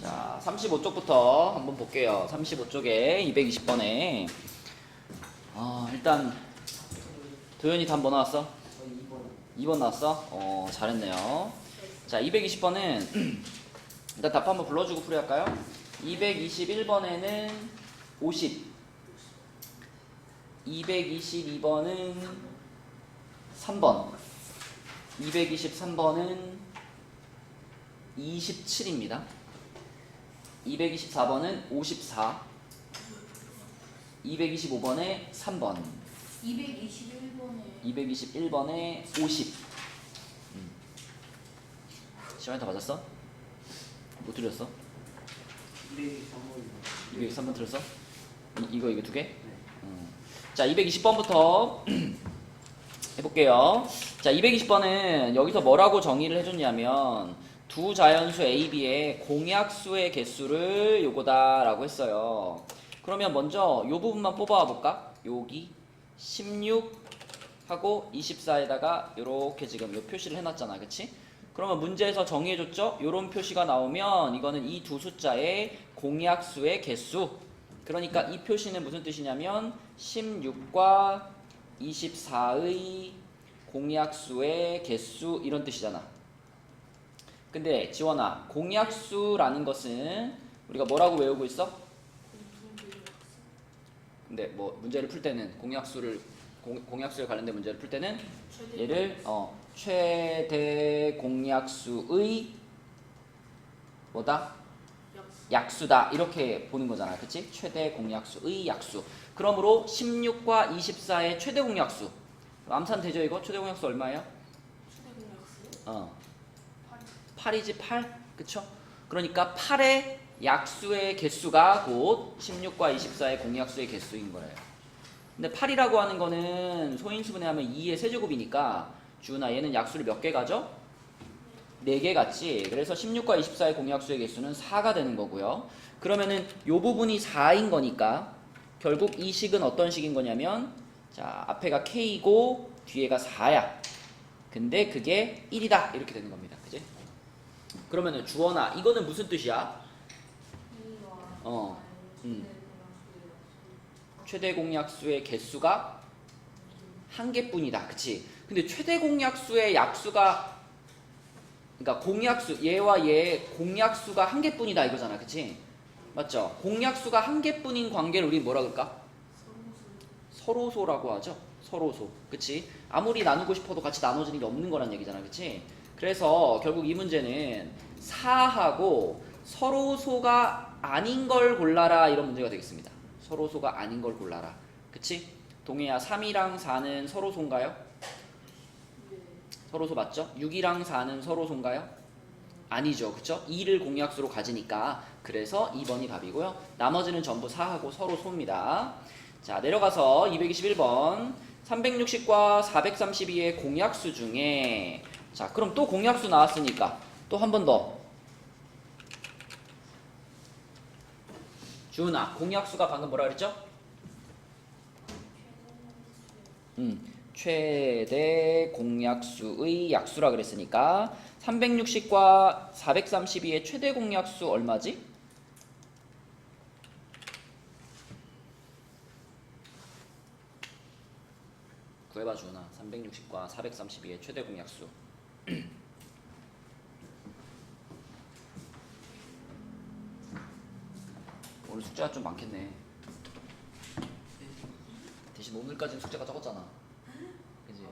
자, 35쪽부터 한번 볼게요. 35쪽에 220번에 일단 도현이 답 뭐 나왔어? 2번 나왔어? 잘했네요. 자, 220번은 일단 답 한번 불러주고 풀이할까요? 221번에는 50, 222번은 3번, 223번은 27입니다. 224번은 54, 225번에 3번, 221번에 50. 시간이 다 맞았어? 뭐 들렸어? 223번 들었어? 이거 두 개? 자, 220번부터 해볼게요. 자, 220번은 여기서 뭐라고 정의를 해줬냐면 두 자연수 A, B의 공약수의 개수를 요거다 라고 했어요. 그러면 먼저 요 부분만 뽑아 볼까? 여기 16하고 24에다가 요렇게 지금 요 표시를 해놨잖아, 그치? 그러면 문제에서 정의해줬죠? 요런 표시가 나오면 이거는 이 두 숫자의 공약수의 개수. 그러니까 이 표시는 무슨 뜻이냐면 16과 24의 공약수의 개수 이런 뜻이잖아. 근데 지원아, 공약수라는 것은 우리가 뭐라고 외우고 있어? 근데 뭐 문제를 풀 때는 공약수에 관련된 문제를 풀 때는 얘를 최대 공약수의 뭐다? 약수다 이렇게 보는 거잖아, 그치? 최대 공약수의 약수. 그러므로 16과 24의 최대 공약수. 암산 되죠 이거? 최대 공약수 얼마예요? 최대 공약수? 8이지 8? 그쵸? 그러니까 8의 약수의 개수가 곧 16과 24의 공약수의 개수인 거예요. 근데 8이라고 하는 거는 소인수분해하면 2의 세제곱이니까 주은아 얘는 약수를 몇 개 가져? 4개 같지? 그래서 16과 24의 공약수의 개수는 4가 되는 거고요. 그러면은 요 부분이 4인 거니까 결국 이 식은 어떤 식인 거냐면 자, 앞에가 K고 뒤에가 4야. 근데 그게 1이다 이렇게 되는 겁니다. 그지? 그러면은 주원아 이거는 무슨 뜻이야? 최대 공약수의 개수가 한 개뿐이다. 그치? 근데 최대 공약수의 약수가 그러니까 공약수 얘와 얘의 공약수가 한 개뿐이다 이거잖아. 그치? 맞죠? 공약수가 한 개뿐인 관계를 우리 뭐라 그럴까? 서로소라고 하죠. 서로소. 그치? 아무리 나누고 싶어도 같이 나눠지는 게 없는 거란 얘기잖아. 그치? 그래서 결국 이 문제는 4하고 서로소가 아닌 걸 골라라 이런 문제가 되겠습니다. 서로소가 아닌 걸 골라라. 그치? 동해야 3이랑 4는 서로소인가요? 서로소 맞죠? 6이랑 4는 서로소인가요? 아니죠. 그쵸? 2를 공약수로 가지니까 그래서 2번이 답이고요. 나머지는 전부 4하고 서로소입니다. 자, 내려가서 221번 360과 432의 공약수 중에 자, 그럼 또 공약수 나왔으니까 또 한 번 더. 주은아, 공약수가 방금 뭐라 그랬죠? 최대 공약수의 약수라 그랬으니까 360과 432의 최대 공약수 얼마지? 구해봐 주은아. 360과 432의 최대 공약수. 오늘 숙제가 좀 많겠네. 대신 오늘까지는 숙제가 적었잖아. 그지?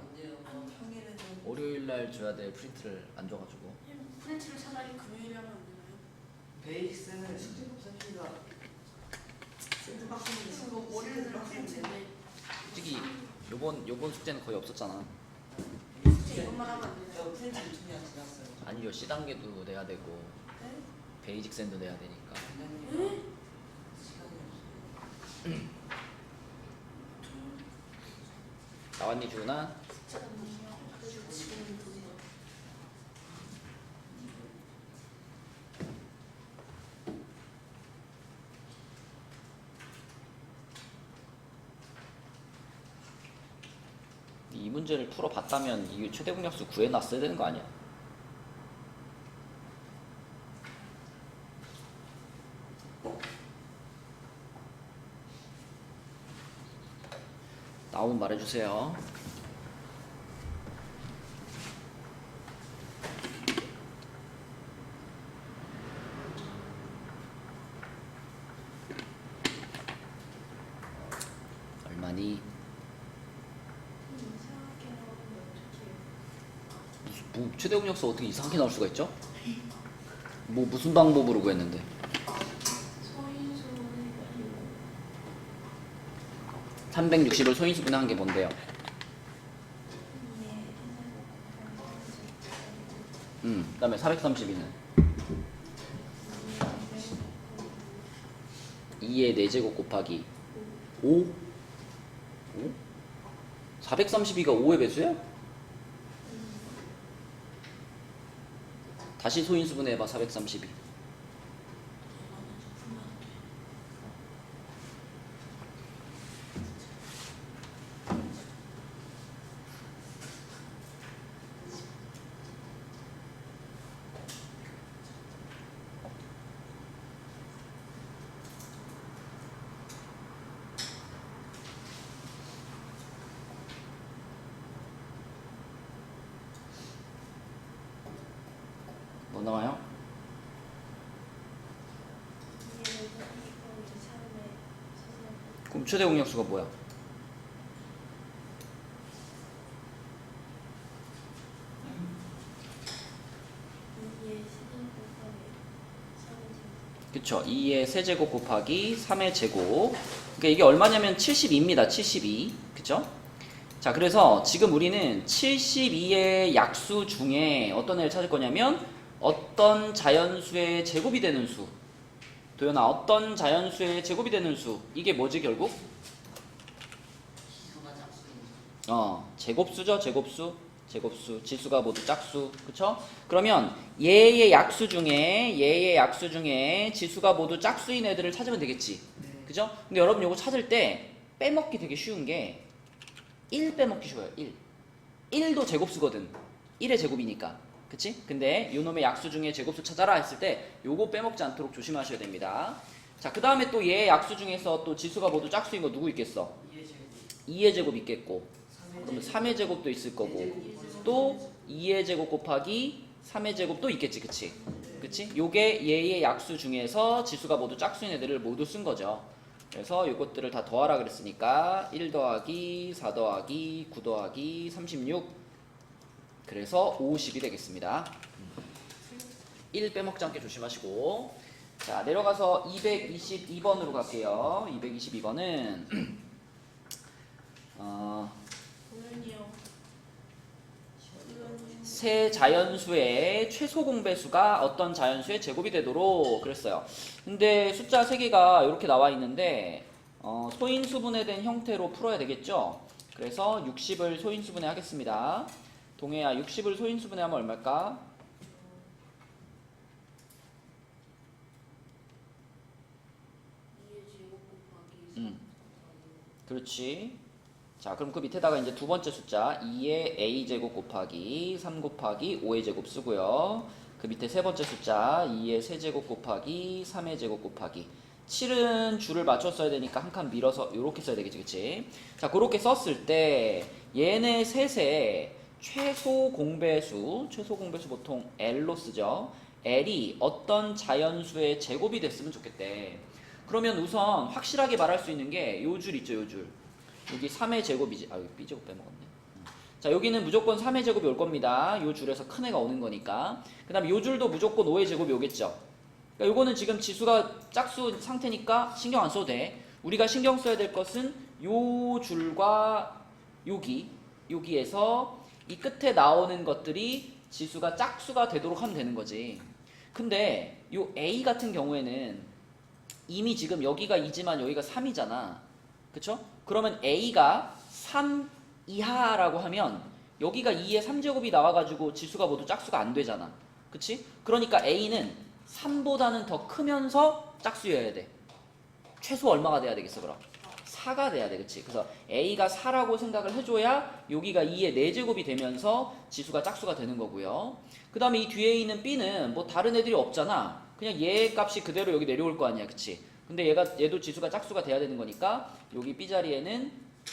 월요일날 줘야 될 프린트를 안 줘가지고. 프린트를 차라리 금요일에 하면 안 되나요? 베이스는 숙제법 선생님과 샌드박스는 그거 월요일날 프린트인데 솔직히 요번 숙제는 거의 없었잖아. 숙제 이것만 하면 안 되나요? 저 프린트 유통이랑 지났어요. 아니요, C단계도 내야 되고 네? 베이직 샌도 내야 되니까. 원장님과 시간이 없어요. 나왔니 주은아? 잠깐만요. 그래서 지금 돈이 이 문제를 풀어봤다면 이 최대 공약수 구해놨어야 되는 거 아니야? 나오면 말해주세요. 얼마니? 이상하게 나오면 어떡해요? 뭐 최대 공약수 어떻게 이상하게 나올 수가 있죠? 뭐 무슨 방법으로 구했는데? 서인수는 360을 소인수분해한 게 뭔데요? 그다음에 432는 2의 4제곱 곱하기 5? 5? 432가 5의 배수야? 다시 소인수분해 해봐. 432. 뭐 나와요? 그럼 최대 공약수가 뭐야? 그쵸? 2의 세제곱 곱하기 3의 제곱. 그러니까 이게 얼마냐면 72입니다. 72. 그쵸? 자, 그래서 지금 우리는 72의 약수 중에 어떤 애를 찾을 거냐면 어떤 자연수의 제곱이 되는 수. 도연아, 어떤 자연수의 제곱이 되는 수. 이게 뭐지 결국? 지수가 짝수인 제곱수죠. 제곱수. 지수가 모두 짝수. 그쵸? 그러면 얘의 약수 중에 지수가 모두 짝수인 애들을 찾으면 되겠지. 네. 그죠? 근데 여러분 요거 찾을 때 빼먹기 되게 쉬운 게 1 빼먹기 쉬워요. 1. 1도 제곱수거든. 1의 제곱이니까. 그치? 근데 요놈의 약수 중에 제곱수 찾아라 했을 때 요거 빼먹지 않도록 조심하셔야 됩니다. 자, 그 다음에 또 얘의 약수 중에서 또 지수가 모두 짝수인 거 누구 있겠어? 2의 제곱 있겠고, 그러면 3의 제곱도 있을 거고, 또 2의 제곱 곱하기 3의 제곱도 있겠지. 그치? 그치? 요게 얘의 약수 중에서 지수가 모두 짝수인 애들을 모두 쓴 거죠. 그래서 요것들을 다 더하라 그랬으니까 1 더하기 4 더하기 9 더하기 36, 그래서 50이 되겠습니다. 1 빼먹지 않게 조심하시고, 자, 내려가서 222번으로 갈게요. 222번은 세 자연수의 최소 공배수가 어떤 자연수의 제곱이 되도록 그랬어요. 근데 숫자 3개가 이렇게 나와 있는데 소인수분해 된 형태로 풀어야 되겠죠? 그래서 60을 소인수분해 하겠습니다. 동해야, 60을 소인수분해 하면 얼마일까? 그렇지. 자, 그럼 그 밑에다가 이제 두 번째 숫자 2의 a제곱 곱하기 3 곱하기 5의 제곱 쓰고요. 그 밑에 세 번째 숫자 2의 세제곱 곱하기 3의 제곱 곱하기 7은 줄을 맞춰 써야 되니까 한 칸 밀어서 이렇게 써야 되겠지. 그치? 자, 그렇게 썼을 때 얘네 셋의 최소 공배수 보통 L로 쓰죠. L이 어떤 자연수의 제곱이 됐으면 좋겠대. 그러면 우선 확실하게 말할 수 있는 게 요 줄 있죠, 요 줄. 여기 3의 제곱이지. 여기 B제곱 빼먹었네. 자, 여기는 무조건 3의 제곱이 올 겁니다. 요 줄에서 큰 애가 오는 거니까. 그 다음에 요 줄도 무조건 5의 제곱이 오겠죠. 그러니까 요거는 지금 지수가 짝수 상태니까 신경 안 써도 돼. 우리가 신경 써야 될 것은 요 줄과 여기에서 이 끝에 나오는 것들이 지수가 짝수가 되도록 하면 되는 거지. 근데 요 A 같은 경우에는 이미 지금 여기가 2지만 여기가 3이잖아. 그쵸? 그러면 A가 3 이하라고 하면 여기가 2의 3제곱이 나와가지고 지수가 모두 짝수가 안 되잖아. 그치? 그러니까 A는 3보다는 더 크면서 짝수여야 돼. 최소 얼마가 돼야 되겠어, 그럼? 4가 돼야 돼. 그치? 그래서 A가 4라고 생각을 해줘야 여기가 2의 4제곱이 되면서 지수가 짝수가 되는 거고요. 그 다음에 이 뒤에 있는 B는 뭐 다른 애들이 없잖아. 그냥 얘 값이 그대로 여기 내려올 거 아니야, 그치? 근데 얘도 지수가 짝수가 돼야 되는 거니까 여기 B자리에는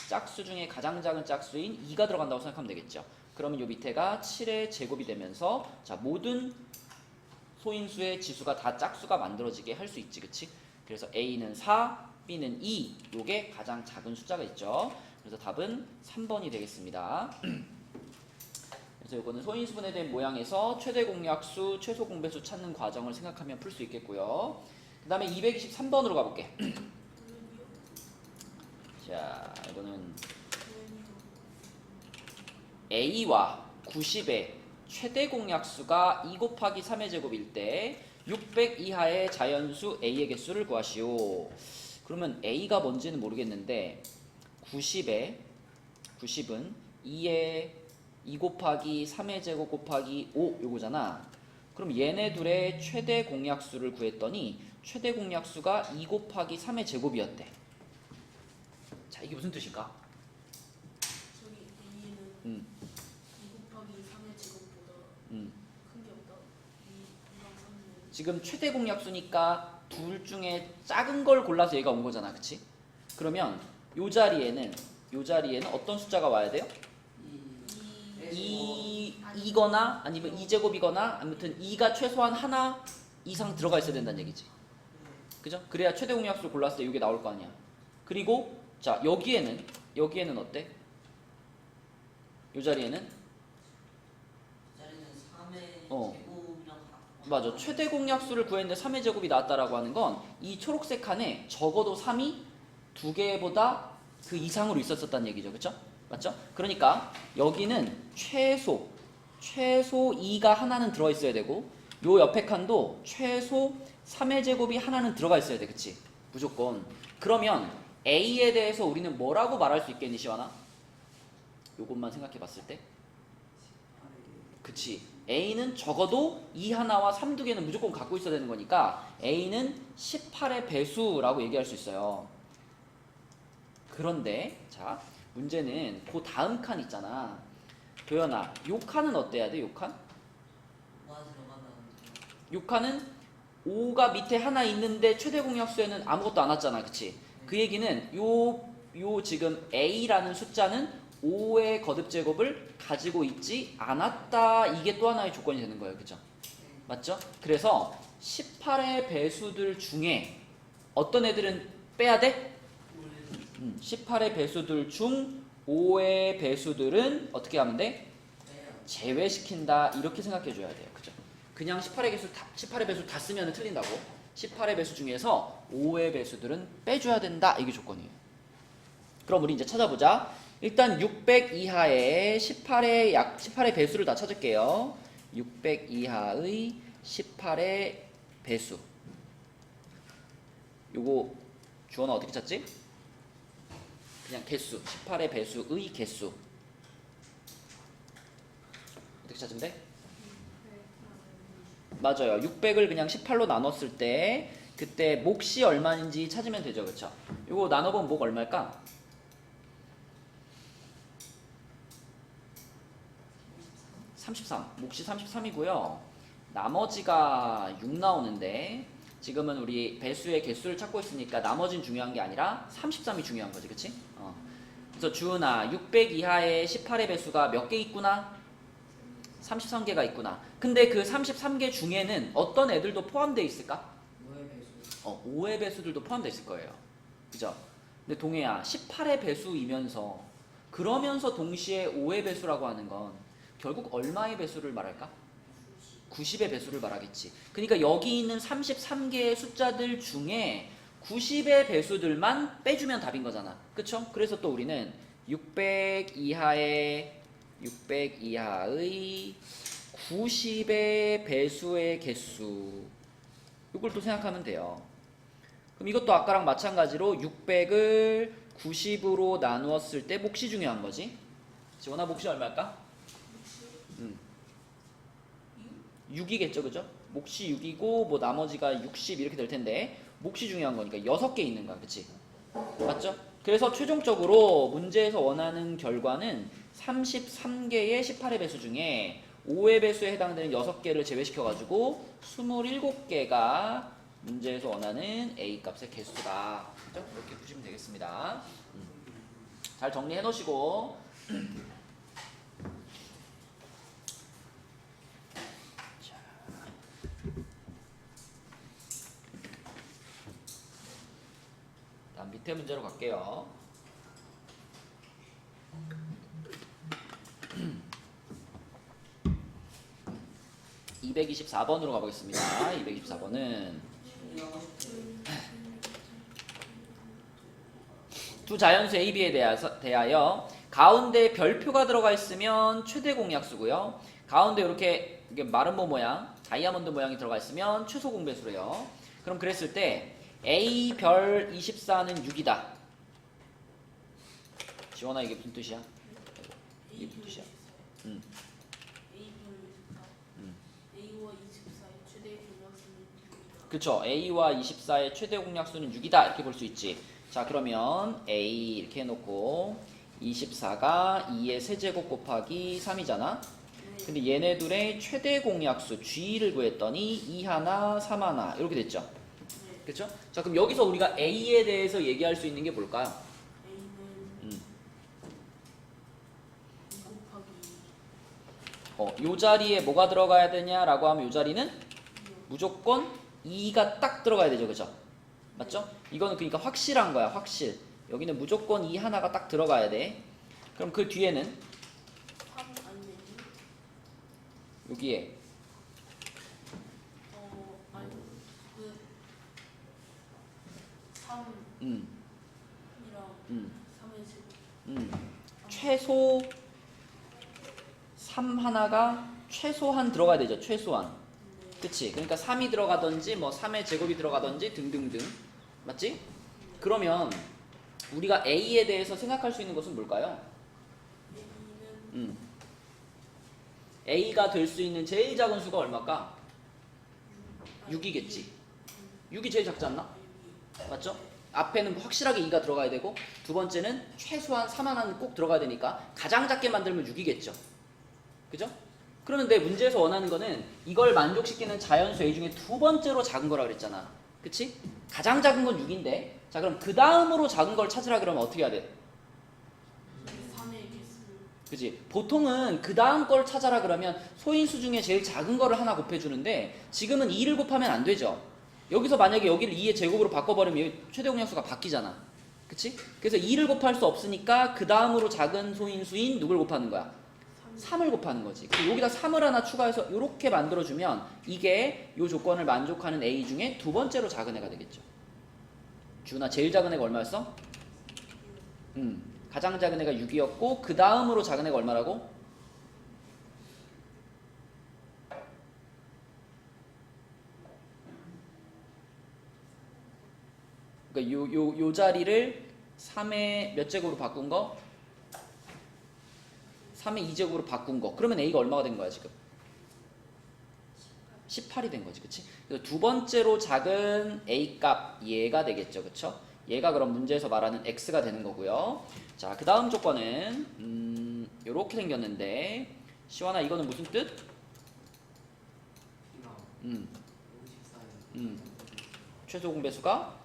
짝수 중에 가장 작은 짝수인 2가 들어간다고 생각하면 되겠죠. 그러면 요 밑에가 7의 제곱이 되면서 자, 모든 소인수의 지수가 다 짝수가 만들어지게 할 수 있지, 그치? 그래서 A는 4, B는 2, 요게 가장 작은 숫자가 있죠. 그래서 답은 3번이 되겠습니다. 그래서 이거는 소인수분에 대한 모양에서 최대 공약수, 최소 공배수 찾는 과정을 생각하면 풀 수 있겠고요. 그 다음에 223번으로 가볼게. 자, 이거는 A와 90의 최대 공약수가 2 곱하기 3의 제곱일 때 600 이하의 자연수 A의 개수를 구하시오. 그러면 A가 뭔지는 모르겠는데 90은 2 곱하기 3의 제곱 곱하기 5 요거잖아. 그럼 얘네 둘의 최대 공약수를 구했더니 최대 공약수가 2 곱하기 3의 제곱이었대. 자, 이게 무슨 뜻일까? 저기 A는 2 곱하기 3의 제곱보다 큰 게 없다. 2랑 3은 지금 최대 공약수니까 둘 중에 작은 걸 골라서 얘가 온 거잖아, 그치? 그러면 요 자리에는 어떤 숫자가 와야 돼요? 2거나 아니면 2제곱이거나 아무튼 2가 최소한 하나 이상 들어가 있어야 된다는 얘기지. 그죠? 그래야 최대 공약수를 골랐을 때 이게 나올 거 아니야. 그리고 자, 여기에는 어때? 요 자리에는 자리는 3의 어. 제곱이랑 맞아. 최대 공약수를 구했는데 3의 제곱이 나왔다라고 하는 건 이 초록색 칸에 적어도 3이 두 개보다 그 이상으로 있었었다는 얘기죠. 그쵸? 맞죠? 그러니까 여기는 최소 2가 하나는 들어있어야 되고 요 옆에 칸도 최소 3의 제곱이 하나는 들어가 있어야 돼. 그치? 무조건. 그러면 A에 대해서 우리는 뭐라고 말할 수 있겠니, 시완아? 요것만 생각해 봤을 때. 그치. A는 적어도 2 하나와 3 두 개는 무조건 갖고 있어야 되는 거니까 A는 18의 배수라고 얘기할 수 있어요. 그런데 자, 문제는 그 다음 칸 있잖아. 도연아, 요 칸은 어때야 돼? 요 칸? 뭐가 들어가면 요 칸은 5가 밑에 하나 있는데 최대 공약수에는 아무것도 안 왔잖아. 그치? 그 얘기는 요 지금 A라는 숫자는 5의 거듭 제곱을 가지고 있지 않았다. 이게 또 하나의 조건이 되는 거예요. 그죠? 맞죠? 그래서 18의 배수들 중에 어떤 애들은 빼야 돼? 18의 배수들 중 5의 배수들은 어떻게 하면 돼? 제외시킨다. 이렇게 생각해 줘야 돼요. 그죠? 그냥 18의 배수 다 쓰면 틀린다고. 18의 배수 중에서 5의 배수들은 빼줘야 된다. 이게 조건이에요. 그럼 우리 이제 찾아보자. 일단 600 이하의 18의 배수를 다 찾을게요. 600 이하의 18의 배수. 요거 주원아 어떻게 찾지? 그냥 개수. 18의 배수의 개수. 어떻게 찾으면 돼? 맞아요. 600을 그냥 18로 나눴을 때 그때 몫이 얼마인지 찾으면 되죠. 그쵸? 요거 나눠보면 몫 얼마일까? 33. 몫이 33이고요. 나머지가 6 나오는데 지금은 우리 배수의 개수를 찾고 있으니까 나머지는 중요한 게 아니라 33이 중요한 거지. 그치? 그래서 주은아, 600 이하의 18의 배수가 몇 개 있구나? 33개가 있구나. 근데 그 33개 중에는 어떤 애들도 포함되어 있을까? 5의 배수 5의 배수들도 포함되어 있을 거예요. 그죠? 근데 동해야, 18의 배수이면서 그러면서 동시에 5의 배수라고 하는 건 결국 얼마의 배수를 말할까? 90의 배수를 말하겠지. 그러니까 여기 있는 33개의 숫자들 중에 90의 배수들만 빼주면 답인 거잖아. 그쵸? 그래서 또 우리는 600 이하의 90의 배수의 개수, 이걸 또 생각하면 돼요. 그럼 이것도 아까랑 마찬가지로 600을 90으로 나누었을 때 몫이 중요한 거지. 지원아, 몫이 얼마일까? 6이겠죠, 그죠? 몫이 6이고 뭐 나머지가 60 이렇게 될 텐데 몫이 중요한 거니까 6개 있는 거야, 그치? 맞죠? 그래서 최종적으로 문제에서 원하는 결과는 33개의 18의 배수 중에 5의 배수에 해당되는 6개를 제외시켜가지고 27개가 문제에서 원하는 A 값의 개수다. 그죠? 이렇게 푸시면 되겠습니다. 잘 정리해 놓으시고 자. 다음 밑에 문제로 갈게요. (224번으로) 가보겠습니다. 224번은 두 자연수 A, B에 대하여 가운데 별표가 들어가 있으면 최대 공약수고요. 가운데 이렇게 마름모 모양, 다이아몬드 모양이 들어가 있으면 최소 공배수래요. 그럼 그랬을 때 A 별 24는 6이다. 지원아 이게 무슨 뜻이야? 이게 무슨 뜻이야? A별 24 A와 24의 최대 공약수는 6이다. 그쵸. A와 24의 최대 공약수는 6이다. 이렇게 볼 수 있지. 자 그러면 A 이렇게 해놓고 24가 2의 세제곱 곱하기 3이잖아. 근데 얘네 둘의 최대 공약수 G를 구했더니 2 하나 3 하나 이렇게 됐죠. 그쵸? 자 그럼 여기서 우리가 A에 대해서 얘기할 수 있는 게 뭘까요? A는 2 곱하기 요 자리에 뭐가 들어가야 되냐라고 하면 요 자리는 무조건 2가 딱 들어가야 되죠. 그죠? 맞죠? 이거는 그러니까 확실한 거야. 확실. 여기는 무조건 2 하나가 딱 들어가야 돼. 그럼 그 뒤에는 3 아니면 여기에 아니 그 3이랑 음, 3의 제곱 최소 3 하나가 최소한 들어가야 되죠. 최소한. 그치? 그러니까 3이 들어가든지 뭐 3의 제곱이 들어가든지 등등등. 맞지? 그러면 우리가 A에 대해서 생각할 수 있는 것은 뭘까요? A는 A가 될 수 있는 제일 작은 수가 얼마일까? 6 6이겠지. 6이 제일 작지 않나? 맞죠? 앞에는 확실하게 2가 들어가야 되고 두 번째는 최소한 3 하나는 꼭 들어가야 되니까 가장 작게 만들면 6이겠죠. 그죠? 그러는데 문제에서 원하는 거는 이걸 만족시키는 자연수 A 중에 두 번째로 작은 거라 그랬잖아. 그치? 가장 작은 건 6인데 자 그럼 그 다음으로 작은 걸 찾으라 그러면 어떻게 해야 돼? 3의 개수를 그치? 보통은 그 다음 걸 찾아라 그러면 소인수 중에 제일 작은 거를 하나 곱해주는데 지금은 2를 곱하면 안 되죠. 여기서 만약에 여기를 2의 제곱으로 바꿔버리면 최대 공약수가 바뀌잖아. 그치? 그래서 2를 곱할 수 없으니까 그 다음으로 작은 소인수인 누굴 곱하는 거야? 3을 곱하는 거지. 그리고 여기다 3을 하나 추가해서 이렇게 만들어주면 이게 이 조건을 만족하는 A 중에 두 번째로 작은 애가 되겠죠. 주은아 제일 작은 애가 얼마였어? 가장 작은 애가 6이었고 그 다음으로 작은 애가 얼마라고? 그러니까 요 자리를 3의 몇 제곱으로 바꾼 거? 3의 2제곱으로 바꾼 거. 그러면 A가 얼마가 된 거야 지금? 18이 된 거지. 그치? 그래서 두 번째로 작은 A 값 얘가 되겠죠. 그쵸? 얘가 그럼 문제에서 말하는 X가 되는 거고요. 자, 그 다음 조건은 요렇게 생겼는데 시원아 이거는 무슨 뜻? 최소 공배수가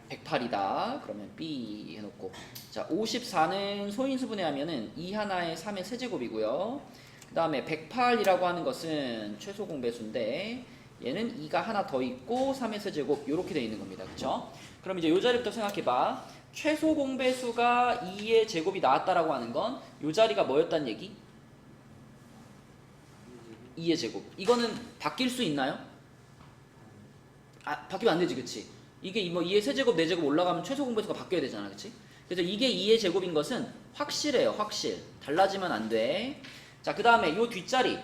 108이다. 그러면 B 해놓고 자 54는 소인수분해 하면은 2 하나에 3의 세제곱이고요. 그 다음에 108이라고 하는 것은 최소 공배수인데 얘는 2가 하나 더 있고 3의 세제곱 이렇게 되어 있는 겁니다. 그쵸? 그럼 이제 요 자리부터 생각해봐. 최소 공배수가 2의 제곱이 나왔다라고 하는 건 요 자리가 뭐였단 얘기? 2의 제곱. 이거는 바뀔 수 있나요? 바뀌면 안 되지. 그치? 이게 뭐 2의 세제곱, 4제곱 올라가면 최소 공배수가 바뀌어야 되잖아. 그치? 그래서 이게 2의 제곱인 것은 확실해요. 확실. 달라지면 안 돼. 자, 그 다음에 요 뒷자리.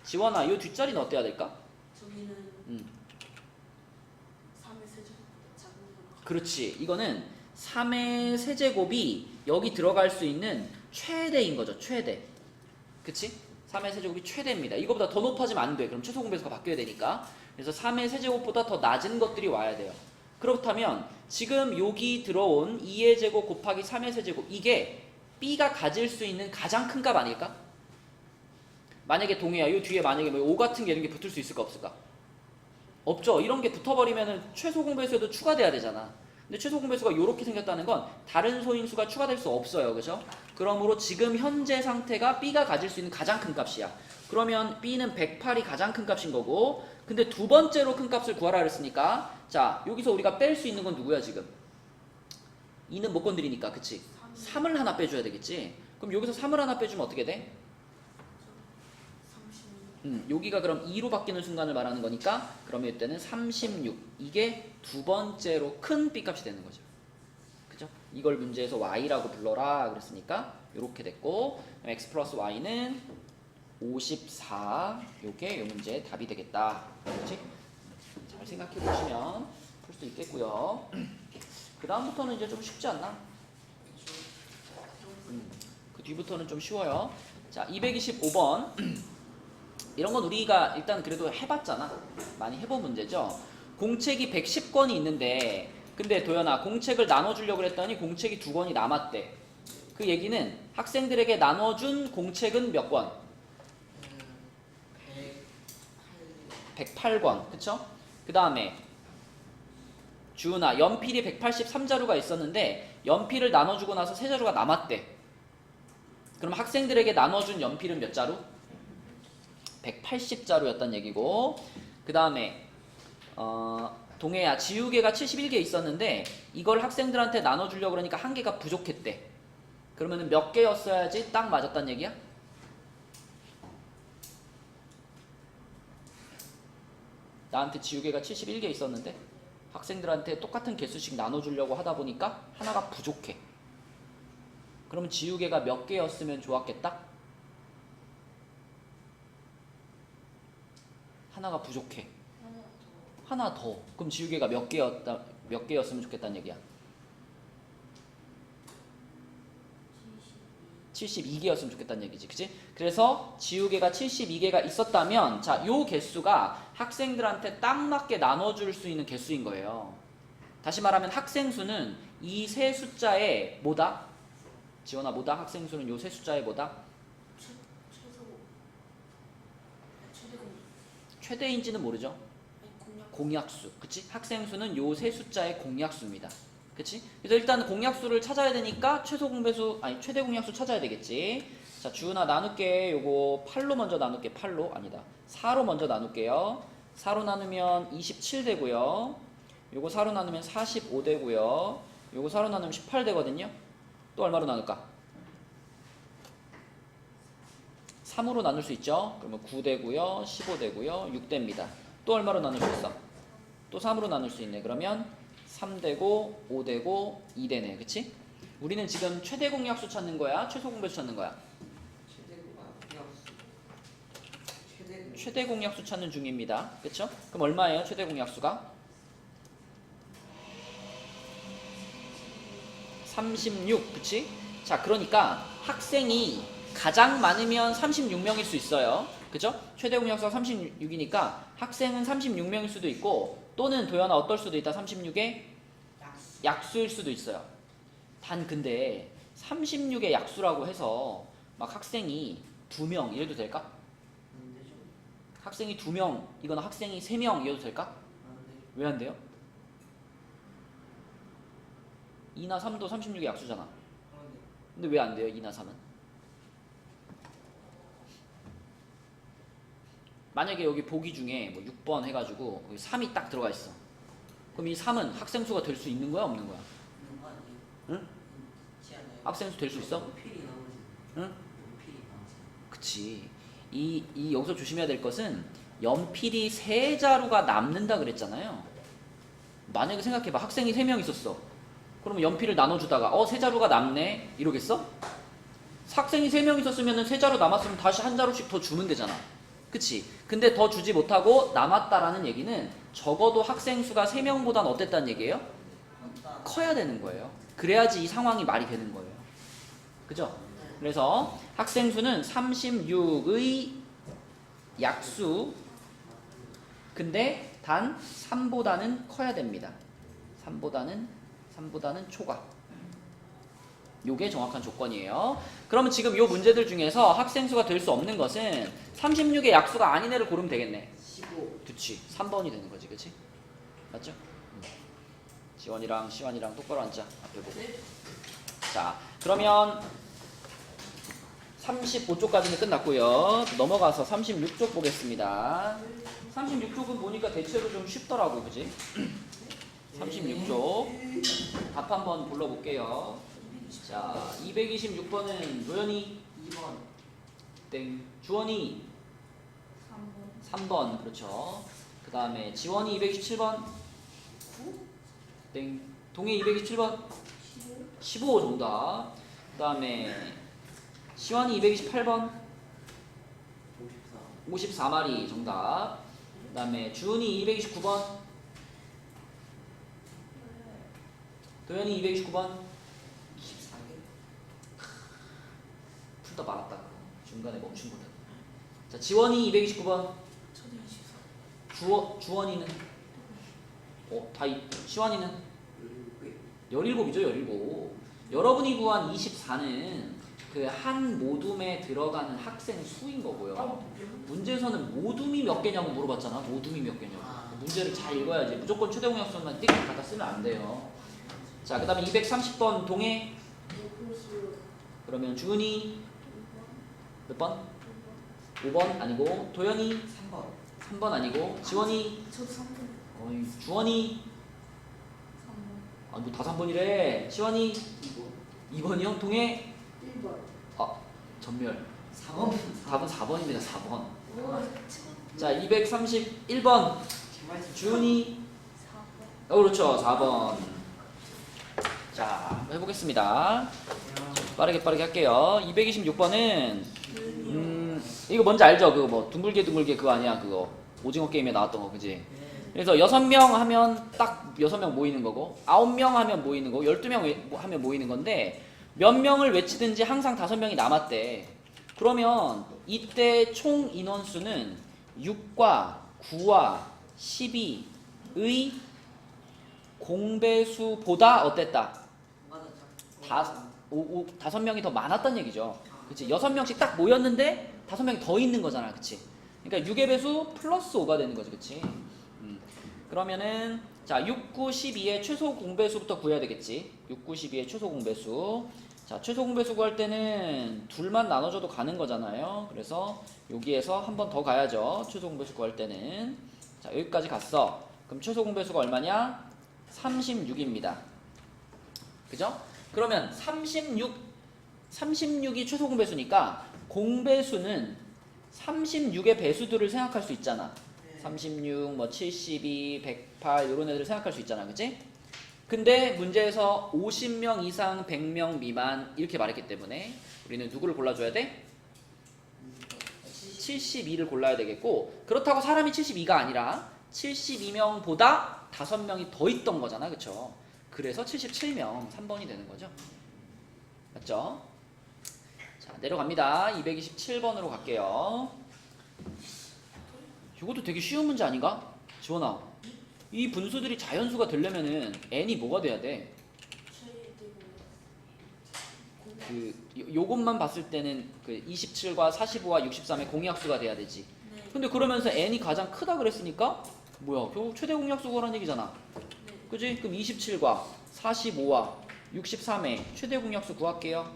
지원아, 요 뒷자리는 어때야 될까? 저기는 3의 세제곱보다 작은 거로 그렇지. 이거는 3의 세제곱이 여기 들어갈 수 있는 최대인 거죠. 최대. 그치? 3의 세제곱이 최대입니다. 이거보다 더 높아지면 안 돼. 그럼 최소 공배수가 바뀌어야 되니까. 그래서 3의 세제곱보다 더 낮은 것들이 와야 돼요. 그렇다면 지금 여기 들어온 2의 제곱 곱하기 3의 세제곱 이게 B가 가질 수 있는 가장 큰 값 아닐까? 만약에 동해야 이 뒤에 만약에 뭐 5 같은 게 이런 게 붙을 수 있을까 없을까? 없죠. 이런 게 붙어버리면은 최소 공배수에도 추가돼야 되잖아. 근데 최소 공배수가 이렇게 생겼다는 건 다른 소인수가 추가될 수 없어요. 그죠? 그러므로 지금 현재 상태가 B가 가질 수 있는 가장 큰 값이야. 그러면 B는 108이 가장 큰 값인 거고, 근데 두 번째로 큰 값을 구하라 그랬으니까, 자, 여기서 우리가 뺄 수 있는 건 누구야 지금? 2는 못 건드리니까, 그치? 3을 하나 빼줘야 되겠지? 그럼 여기서 3을 하나 빼주면 어떻게 돼? 36. 여기가 그럼 2로 바뀌는 순간을 말하는 거니까, 그러면 이때는 36. 이게 두 번째로 큰 B값이 되는 거죠. 그죠? 이걸 문제에서 Y라고 불러라 그랬으니까, 이렇게 됐고, X 플러스 Y는 54. 요게 요 문제의 답이 되겠다. 그렇지? 잘 생각해 보시면 풀 수 있겠고요. 그 다음부터는 이제 좀 쉽지 않나? 그 뒤부터는 좀 쉬워요. 자, 225번. 이런 건 우리가 일단 그래도 해봤잖아. 많이 해본 문제죠. 공책이 110권이 있는데, 근데 도연아, 공책을 나눠주려고 했더니 공책이 2권이 남았대. 그 얘기는 학생들에게 나눠준 공책은 몇 권? 108권. 그쵸? 그 다음에 주은아, 연필이 183자루가 있었는데 연필을 나눠주고 나서 3자루가 남았대. 그럼 학생들에게 나눠준 연필은 몇 자루? 180자루였단 얘기고, 그 다음에 동해야, 지우개가 71개 있었는데 이걸 학생들한테 나눠주려고 그러니까 한 개가 부족했대. 그러면 몇 개였어야지 딱 맞았단 얘기야? 나한테 지우개가 71개 있었는데 학생들한테 똑같은 개수씩 나눠주려고 하다 보니까 하나가 부족해. 그러면 지우개가 몇 개였으면 좋았겠다? 하나가 부족해. 하나 더. 그럼 지우개가 몇 개였으면 좋겠다는 얘기야? 72개였으면 좋겠다는 얘기지. 그치? 그래서 지우개가 72개가 있었다면, 자, 요 개수가 학생들한테 딱 맞게 나눠줄 수 있는 개수인 거예요. 다시 말하면 학생 수는 이 세 숫자의 뭐다? 지원아, 뭐다? 학생 수는 요 세 숫자의 뭐다? 최대인지는 모르죠? 공약수. 그치? 학생 수는 요 세 숫자의 공약수입니다. 그치? 그래서 일단 공약수를 찾아야 되니까 최대 공약수 찾아야 되겠지. 자, 주은아, 나눌게. 요거 8로 먼저 나눌게. 8로? 아니다. 4로 먼저 나눌게요. 4로 나누면 27 되고요. 요거 4로 나누면 45 되고요. 요거 4로 나누면 18 되거든요. 또 얼마로 나눌까? 3으로 나눌 수 있죠? 그러면 9 되고요. 15 되고요. 6 됩니다. 또 얼마로 나눌 수 있어? 또 3으로 나눌 수 있네. 그러면 3 되고 5 되고 2 되네. 그치? 우리는 지금 최대 공약수 찾는 거야? 최소 공배수 찾는 거야? 최대 공약수 찾는 중입니다. 그쵸? 그럼 얼마예요? 최대 공약수가? 36. 그치? 자, 그러니까 학생이 가장 많으면 36명일 수 있어요. 그죠? 최대 공약수가 36이니까 학생은 36명일 수도 있고, 또는 도연아 어떨 수도 있다. 36의 약수일 수도 있어요. 단 근데 36의 약수라고 해서 막 학생이 2명 이래도 될까? 학생이 2명, 이거는 학생이 3명 이래도 될까? 왜 안 돼요? 2나 3도 36의 약수잖아. 근데 왜 안 돼요? 2나 3은? 만약에 여기 보기 중에 뭐 6번 해가지고 3이 딱 들어가 있어. 그럼 이 3은 학생 수가 될 수 있는 거야, 없는 거야? 응? 학생 수 될 수 있어? 응? 그치. 여기서 조심해야 될 것은 연필이 3자루가 남는다 그랬잖아요. 만약에 생각해봐. 학생이 3명 있었어. 그러면 연필을 나눠주다가 3자루가 남네? 이러겠어? 학생이 3명 있었으면 3자루 남았으면 다시 한 자루씩 더 주면 되잖아. 그치? 근데 더 주지 못하고 남았다라는 얘기는 적어도 학생 수가 3명보단 어땠다는 얘기예요? 커야 되는 거예요. 그래야지 이 상황이 말이 되는 거예요. 그죠? 그래서 학생 수는 36의 약수, 근데 단 3보다는 커야 됩니다. 3보다는 초과. 요게 정확한 조건이에요. 그러면 지금 요 문제들 중에서 학생 수가 될 수 없는 것은 36의 약수가 아닌 애를 고르면 되겠네. 15. 그치. 3번이 되는 거지. 그치? 맞죠? 지원이랑 시완이랑 똑바로 앉자. 앞에 보고. 네. 자, 그러면 35쪽까지는 끝났고요. 넘어가서 36쪽 보겠습니다. 36쪽은 보니까 대체로 좀 쉽더라고. 그지? 36쪽 답 한번 불러볼게요. 자, 226번은 도현이 2번. 땡, 주원이 3번 그렇죠. 그 다음에 지원이 227번 9? 땡, 동해 227번 15 정답. 그 다음에 시완이 228번 54. 54마리 정답. 그 다음에 주은이 229번 도현이 229번 24개. 풀다 말았다. 중간에 멈춘 거다. 자, 지원이 229번 저도 24. 주원이는 시완이는 17이죠. 17. 여러분이 구한 24는 그 한 모둠에 들어가는 학생 수인 거고요. 문제에서는 모둠이 몇 개냐고 물어봤잖아. 모둠이 몇 개냐고. 문제를 잘 읽어야지. 무조건 최대 공약수만 띡 갖다 쓰면 안 돼요. 자, 그 다음에 230번 동해. 그러면 주은이 몇 번? 5번 아니고 도현이 3번. 3번 아니고 지원이 저도 3번. 어이, 주원이 3번. 뭐 다 3번이래. 시원이 2번이요. 동해 1번. 전멸. 4번. 답은 4번입니다. 4번. 오, 자, 231번 주은이 4번. 그렇죠. 4번. 자, 해보겠습니다. 빠르게 할게요. 226번은 이거 뭔지 알죠? 그거 뭐 둥글게 그거 아니야? 그거 오징어 게임에 나왔던 거, 그지? 그래서 6명 하면 딱 6명 모이는 거고 9명 하면 모이는 거고 12명 하면 모이는 건데 몇 명을 외치든지 항상 5명이 남았대. 그러면 이때 총 인원수는 6과 9와 12의 공배수보다 어땠다? 맞았죠. 5명이 더 많았단 얘기죠. 그치? 6명씩 딱 모였는데 5명이 더 있는 거잖아. 그치? 그러니까 6의 배수 플러스 5가 되는 거지. 그치? 그러면은 자, 6, 9, 12의 최소 공배수부터 구해야 되겠지. 6, 9, 12의 최소 공배수. 자, 최소 공배수 구할 때는 둘만 나눠줘도 가는 거잖아요. 그래서 여기에서 한 번 더 가야죠. 최소 공배수 구할 때는. 자, 여기까지 갔어. 그럼 최소 공배수가 얼마냐? 36입니다. 그죠? 그러면 36이 최소 공배수니까 공배수는 36의 배수들을 생각할 수 있잖아. 36, 뭐 72, 108 이런 애들을 생각할 수 있잖아. 그치? 근데 문제에서 50명 이상 100명 미만 이렇게 말했기 때문에 우리는 누구를 골라줘야 돼? 72를 골라야 되겠고, 그렇다고 사람이 72가 아니라 72명보다 5명이 더 있던 거잖아. 그쵸? 그래서 77명 3번이 되는 거죠. 맞죠? 자, 내려갑니다. 227번으로 갈게요. 이것도 되게 쉬운 문제 아닌가? 지원아, 이 분수들이 자연수가 되려면은 n이 뭐가 돼야 돼? 요것만 봤을 때는 그 27과 45와 63의 공약수가 돼야 되지. 근데 그러면서 n이 가장 크다 그랬으니까 뭐야? 결국 최대 공약수 구하라는 얘기잖아. 그지? 그럼 27과 45와 63의 최대 공약수 구할게요.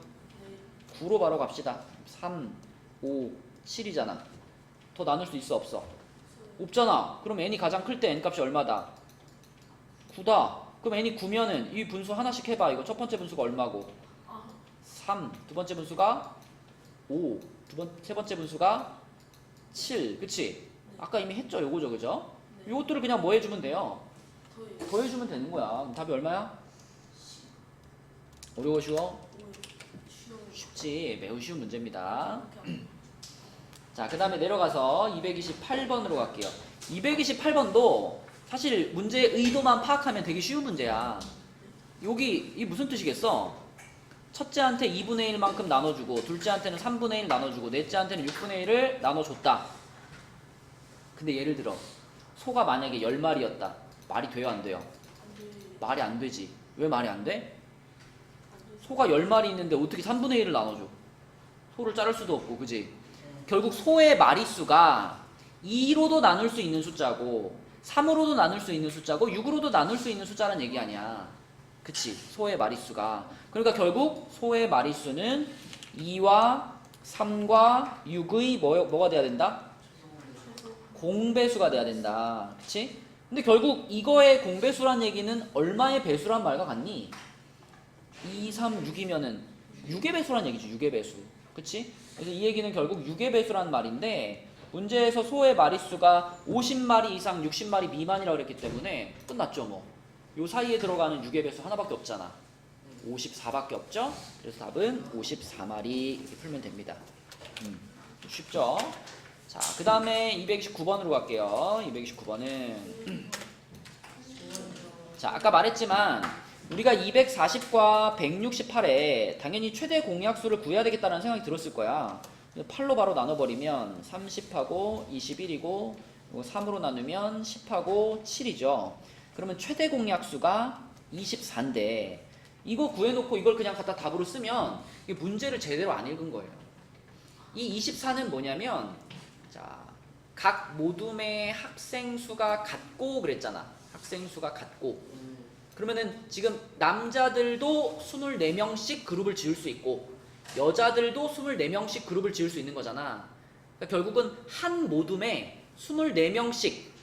9로 바로 갑시다. 3, 5, 7이잖아. 더 나눌 수 있어 없어? 없잖아. 그럼 n이 가장 클 때 n 값이 얼마다? 9다. 그럼 n이 9면은 이 분수 하나씩 해봐. 이거 첫 번째 분수가 얼마고? 3. 두 번째 분수가 5. 세 번째 분수가 7. 그치? 아까 이미 했죠. 요거죠. 그죠? 요것들을 그냥 뭐 해주면 돼요? 더해주면 되는 거야. 그럼 답이 얼마야? 어려워 쉬워? 쉽지. 매우 쉬운 문제입니다. 자, 그 다음에 내려가서 228번으로 갈게요. 228번도 사실 문제의 의도만 파악하면 되게 쉬운 문제야. 여기 이 무슨 뜻이겠어? 첫째한테 2분의 1만큼 나눠주고 둘째한테는 3분의 1 나눠주고 넷째한테는 6분의 1을 나눠줬다. 근데 예를 들어 소가 만약에 10마리였다. 말이 돼요 안 돼요? 말이 안 되지. 왜 말이 안 돼? 소가 10마리 있는데 어떻게 3분의 1을 나눠줘? 소를 자를 수도 없고, 그지? 결국 소의 마리수가 2로도 나눌 수 있는 숫자고 3으로도 나눌 수 있는 숫자고 6으로도 나눌 수 있는 숫자란 얘기 아니야. 그치? 소의 마리수가. 그러니까 결국 소의 마리수는 2와 3과 6의 뭐가 돼야 된다? 공배수가 돼야 된다. 그치? 근데 결국 이거의 공배수란 얘기는 얼마의 배수란 말과 같니? 2, 3, 6이면은 6의 배수란 얘기지. 6의 배수. 그치? 그래서 이 얘기는 결국 6의 배수란 말인데 문제에서 소의 마리수가 50마리 이상 60마리 미만이라고 그랬기 때문에 끝났죠 뭐. 요 사이에 들어가는 6의 배수 하나밖에 없잖아. 54밖에 없죠? 그래서 답은 54마리 이렇게 풀면 됩니다. 쉽죠? 자, 그 다음에 229번으로 갈게요. 229번은 자, 아까 말했지만 우리가 240과 168에 당연히 최대 공약수를 구해야 되겠다는 생각이 들었을 거야. 8로 바로 나눠버리면 30하고 21이고 3으로 나누면 10하고 7이죠. 그러면 최대 공약수가 24인데 이거 구해놓고 이걸 그냥 갖다 답으로 쓰면 이게 문제를 제대로 안 읽은 거예요. 이 24는 뭐냐면 자, 각 모둠의 학생 수가 같고 그랬잖아. 학생 수가 같고 그러면은 지금 남자들도 24명씩 그룹을 지을 수 있고 여자들도 24명씩 그룹을 지을 수 있는 거잖아. 그러니까 결국은 한 모둠에 24명씩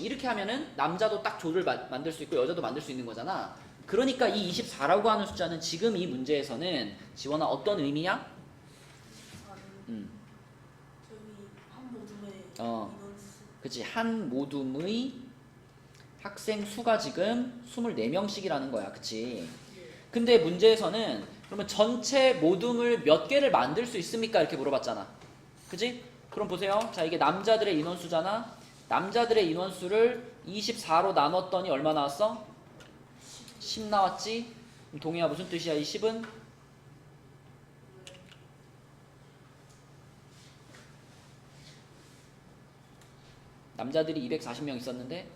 이렇게 하면은 남자도 딱 조를 만들 수 있고 여자도 만들 수 있는 거잖아. 그러니까 이 24라고 하는 숫자는 지금 이 문제에서는 지원아 어떤 의미야? 저기 한 모둠의 인원수. 그치. 한 모둠의 학생 수가 지금 24명씩이라는 거야. 그치. 근데 문제에서는 그러면 전체 모둠을 몇 개를 만들 수 있습니까? 이렇게 물어봤잖아. 그치? 그럼 보세요. 자, 이게 남자들의 인원수잖아. 남자들의 인원수를 24로 나눴더니 얼마 나왔어? 10 나왔지? 그럼 동희야 무슨 뜻이야? 이 10은? 남자들이 240명 있었는데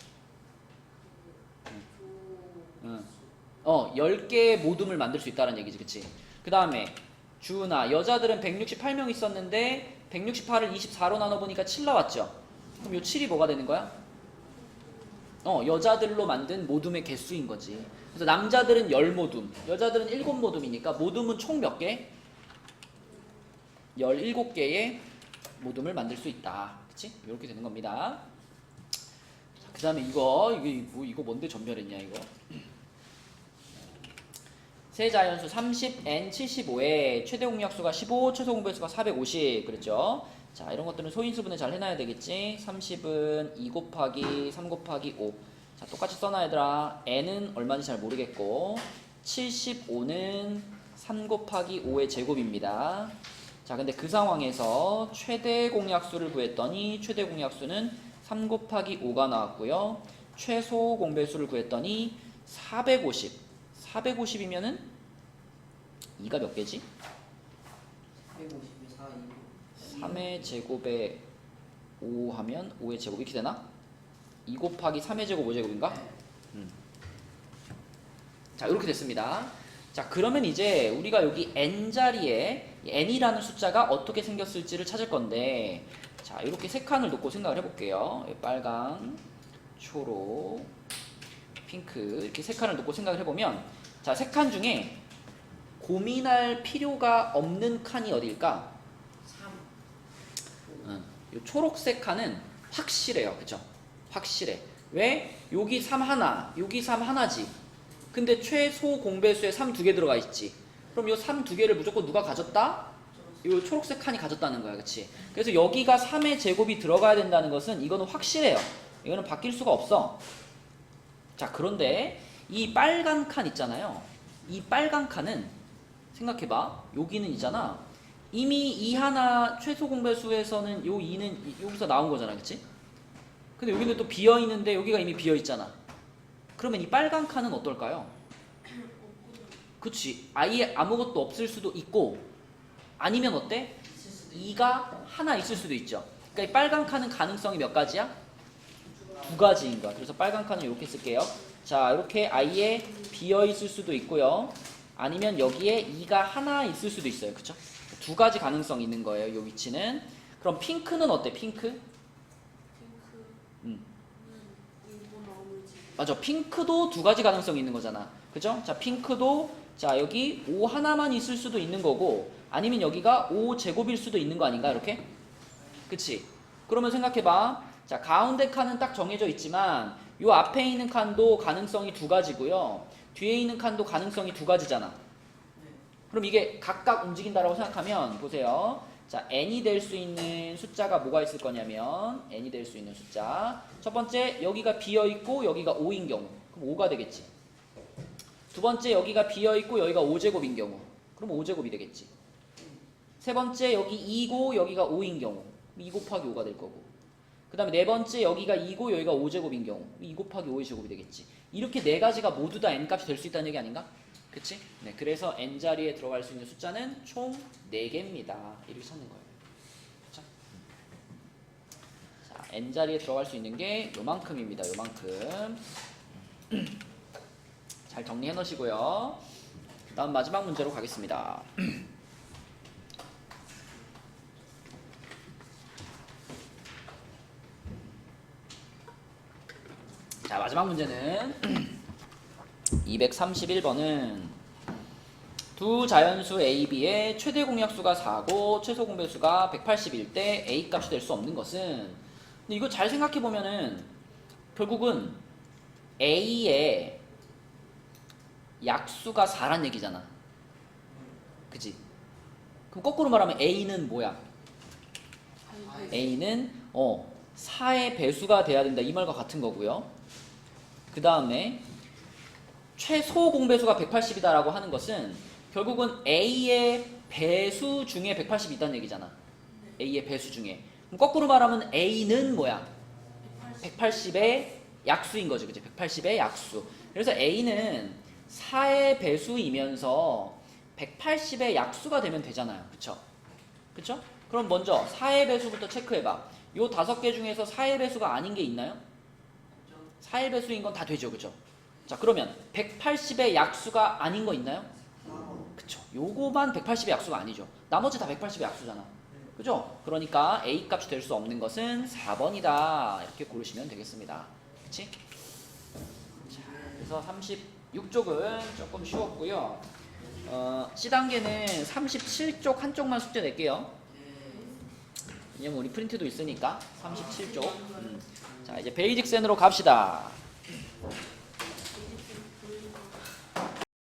10개의 모둠을 만들 수 있다는 얘기지. 그치? 그 다음에 주은아, 여자들은 168명 있었는데 168을 24로 나눠보니까 7 나왔죠? 그럼 요 7이 뭐가 되는 거야? 여자들로 만든 모둠의 개수인 거지. 그래서 남자들은 10모둠, 여자들은 7모둠이니까 모둠은 총 몇 개? 17개의 모둠을 만들 수 있다. 그치? 이렇게 되는 겁니다. 그 다음에 이거 뭔데 전멸했냐 이거. 세자연수 30, n 75에 최대 공약수가 15, 최소 공배수가 450 그랬죠. 자, 이런 것들은 소인수분해 잘 해놔야 되겠지. 30은 2 곱하기 3 곱하기 5. 자, 똑같이 써놔 얘들아. n은 얼마인지 잘 모르겠고 75는 3 곱하기 5의 제곱입니다. 자, 근데 그 상황에서 최대 공약수를 구했더니 최대 공약수는 3 곱하기 5가 나왔고요. 최소 공배수를 구했더니 450. 450이면은 2가 몇 개지? 450에 3의 제곱에 5 하면 5의 제곱 이렇게 되나? 2 곱하기 3의 제곱 5제곱인가? 자, 이렇게 됐습니다. 자, 그러면 이제 우리가 여기 n자리에 n이라는 숫자가 어떻게 생겼을지를 찾을 건데 자, 이렇게 세 칸을 놓고 생각을 해볼게요. 빨강, 초록, 핑크 이렇게 세 칸을 놓고 생각을 해보면 자, 세 칸 중에 고민할 필요가 없는 칸이 어디일까? 3. 요 초록색 칸은 확실해요. 그쵸? 확실해. 왜? 여기 3 하나, 여기 3 하나지. 근데 최소 공배수에 3 2개 들어가 있지. 그럼 요 3 2개를 무조건 누가 가졌다? 요 초록색 칸이 가졌다는 거야. 그치? 그래서 여기가 3의 제곱이 들어가야 된다는 것은 이거는 확실해요. 이거는 바뀔 수가 없어. 자, 그런데 이 빨간 칸 있잖아요. 이 빨간 칸은 생각해봐. 여기는 있잖아. 이미 이 하나 최소 공배수에서는 요 2는 여기서 나온 거잖아. 그치? 근데 여기는 또 비어있는데 여기가 이미 비어있잖아. 그러면 이 빨간 칸은 어떨까요? 그치? 아예 아무것도 없을 수도 있고 아니면 어때? 2가 하나 있을 수도 있죠. 그러니까 이 빨간 칸은 가능성이 몇 가지야? 2가지인 거야. 그래서 빨간 칸은 이렇게 쓸게요. 자, 이렇게 아예 비어 있을 수도 있고요. 아니면 여기에 2가 하나 있을 수도 있어요. 그쵸? 두 가지 가능성이 있는 거예요. 요 위치는. 그럼 핑크는 어때? 핑크? 핑크는 음. 이거 나오는 지 맞아. 핑크도 두 가지 가능성이 있는 거잖아. 그죠? 자, 핑크도 자, 여기 5 하나만 있을 수도 있는 거고 아니면 여기가 5제곱일 수도 있는 거 아닌가? 이렇게? 그치? 그러면 생각해봐. 자, 가운데 칸은 딱 정해져 있지만 요 앞에 있는 칸도 가능성이 두 가지고요. 뒤에 있는 칸도 가능성이 두 가지잖아. 그럼 이게 각각 움직인다라고 생각하면 보세요. 자, n이 될 수 있는 숫자가 뭐가 있을 거냐면 n이 될 수 있는 숫자. 첫 번째 여기가 비어 있고 여기가 5인 경우. 그럼 5가 되겠지. 두 번째 여기가 비어 있고 여기가 5제곱인 경우. 그럼 5제곱이 되겠지. 세 번째 여기 2고 여기가 5인 경우. 2 곱하기 5가 될 거고. 그 다음에 네 번째 여기가 2고 여기가 5제곱인 경우 2 곱하기 5의 제곱이 되겠지. 이렇게 네 가지가 모두 다 n값이 될 수 있다는 얘기 아닌가? 그치? 네, 그래서 n자리에 들어갈 수 있는 숫자는 총 4개입니다. 이렇게 찾는 거예요. 그쵸? 자, n자리에 들어갈 수 있는 게 요만큼입니다. 요만큼. 잘 정리해 놓으시고요. 다음 마지막 문제로 가겠습니다. 자, 마지막 문제는 231번은 두 자연수 A, B의 최대 공약수가 4고 최소 공배수가 180일 때 A 값이 될 수 없는 것은, 근데 이거 잘 생각해 보면은 결국은 A의 약수가 4란 얘기잖아. 그치? 그럼 거꾸로 말하면 A는 뭐야? A는 4의 배수가 돼야 된다 이 말과 같은 거고요. 그 다음에 최소 공배수가 180이다 라고 하는 것은 결국은 A의 배수 중에 180이 있다는 얘기잖아. A의 배수 중에. 그럼 거꾸로 말하면 A는 뭐야? 180의 약수인 거지. 그치? 180의 약수. 그래서 A는 4의 배수이면서 180의 약수가 되면 되잖아요. 그쵸? 그쵸? 그럼 먼저 4의 배수부터 체크해봐. 요 5개 중에서 4의 배수가 아닌 게 있나요? 4의 배수인 건 다 되죠. 그쵸? 자, 그러면 180의 약수가 아닌 거 있나요? 그쵸? 요거만 180의 약수가 아니죠. 나머지 다 180의 약수잖아. 그죠? 그러니까 A 값이 될 수 없는 것은 4번이다. 이렇게 고르시면 되겠습니다. 그치? 자, 그래서 36쪽은 조금 쉬웠고요. C단계는 37쪽 한쪽만 숙제 낼게요. 왜냐면 우리 프린트도 있으니까 37쪽. 자, 이제 베이직센으로 갑시다.